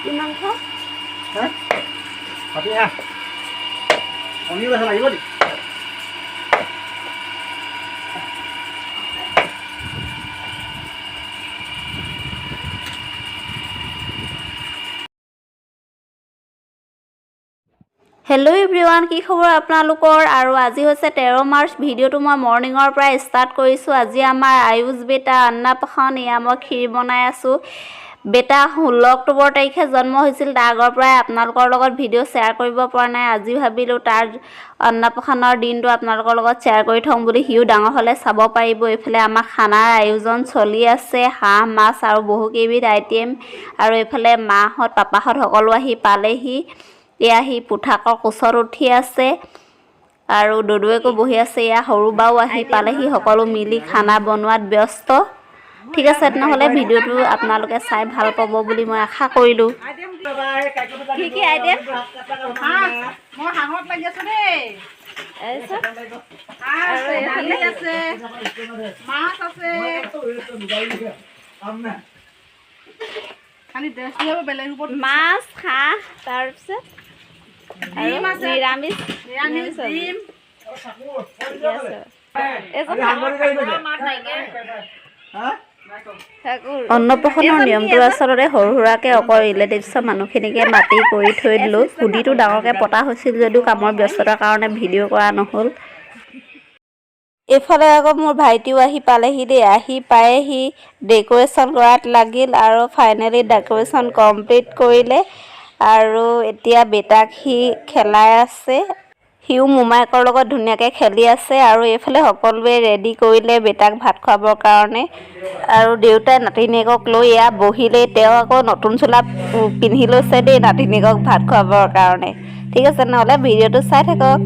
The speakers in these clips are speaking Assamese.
কি মাংস? হা পাতি হা কণী ওলাইছে লাগিব নি হেল্ল' এভৰিৱান, কি খবৰ আপোনালোকৰ? আৰু আজি হৈছে 13 মাৰ্চ। ভিডিঅ'টো মই মৰ্ণিঙৰ পৰা ষ্টাৰ্ট কৰিছোঁ। আজি আমাৰ আয়ুষ বেটা অন্নপ্ৰাশন। এয়া মই ক্ষীৰ বনাই আছোঁ। বেটা 16 অক্টোবৰ তাৰিখে জন্ম হৈছিল। তাৰ আগৰ পৰাই আপোনালোকৰ লগত ভিডিঅ' শ্বেয়াৰ কৰিব পৰা নাই। আজি ভাবিলোঁ তাৰ অন্নপ্ৰাশনৰ দিনটো আপোনালোকৰ লগত শ্বেয়াৰ কৰি থওঁ বুলি। সিও ডাঙৰ হ'লে চাব পাৰিব। এইফালে আমাৰ খানাৰ আয়োজন চলি আছে, হাঁহ মাছ আৰু বহু কেইবিধ আইটেম। আৰু এইফালে মাহঁত পাপাহঁত সকলো আহি পালেহি। এয়া সি পুঠাকৰ কোচত উঠি আছে আৰু দদুৱেকো বহি আছে। এয়া সৰু বাও আহি পালেহি। সকলো মিলি খানা বনোৱাত ব্যস্ত। ঠিক আছে, তেনেহ'লে ভিডিঅ'টো আপোনালোকে চাই ভাল পাব বুলি মই আশা কৰিলোঁ। কি কি আইটেম? মই হাঁহত লাগি আছো দেই। দালি আছে, মাছ আছে। খালি ড্ৰেছ দিব বেলেগ ওপৰত মাছ, হাঁহ, তাৰপিছত ডিম আছে, নিৰামিষ ডিম। অন্নপ্ৰাশনৰ নিয়মটো আচলতে সৰু সুৰাকৈ অকল ৰিলেটিভছৰ মানুহখিনিকে মাতি কৰি থৈ দিলোঁ। সুধিটো ডাঙৰকৈ পতা হৈছিল যদিও কামৰ ব্যস্ততাৰ কাৰণে ভিডিঅ' কৰা নহ'ল। এইফালে আকৌ মোৰ ভাইটিও আহি পালেহি দেই। আহি পায়েহি ডেক'ৰেশ্যন কৰাত লাগিল আৰু ফাইনেলি ডেক'ৰেশ্যন কমপ্লিট কৰিলে। আৰু এতিয়া বেটাক সি খেলাই আছে। সিও মোমায়েকৰ লগত ধুনীয়াকৈ খেলি আছে। আৰু এইফালে সকলোৱে ৰেডি কৰিলে বেটাক ভাত খুৱাবৰ কাৰণে। আৰু দেউতাই নাতিনীয়েকক লৈ এয়া বহিলেই। তেওঁ আকৌ নতুন চোলা পিন্ধি লৈছে দেই নাতিনীয়েকক ভাত খুৱাবৰ কাৰণে। ঠিক আছে, নহ'লে ভিডিঅ'টো চাই থাকক।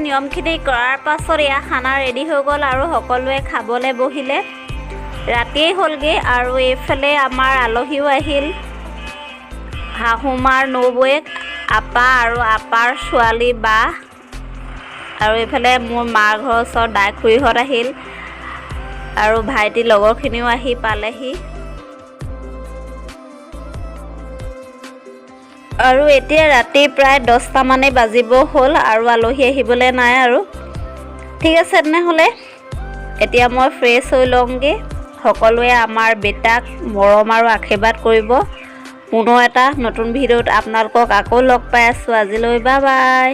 নিয়মখিনি কৰাৰ পাছত এয়া খানা ৰেডি হৈ গ'ল আৰু সকলোৱে খাবলৈ বহিলে। ৰাতিয়েই হ'লগৈ আৰু এইফালে আমাৰ আলহীও আহিল। শাহুমাৰ নবৌৱেক, আপা আৰু আপাৰ ছোৱালী বা, আৰু এইফালে মোৰ মাৰ ঘৰৰ ওচৰত দাই খুৰীহঁত আহিল আৰু ভাইটিৰ লগৰখিনিও আহি পালেহি। আৰু এতিয়া ৰাতি প্ৰায় 10টামানেই বাজিব হ'ল আৰু আলহী আহিবলৈ নাই আৰু। ঠিক আছে তেনেহ'লে এতিয়া মই ফ্ৰেছ হৈ লওঁগৈ। সকলোৱে আমাৰ বেটাক মৰম আৰু আশীৰ্বাদ কৰিব। পুনৰ এটা নতুন ভিডিঅ'ত আপোনালোকক আকৌ লগ পাই আছোঁ। আজিলৈ বাই বাই।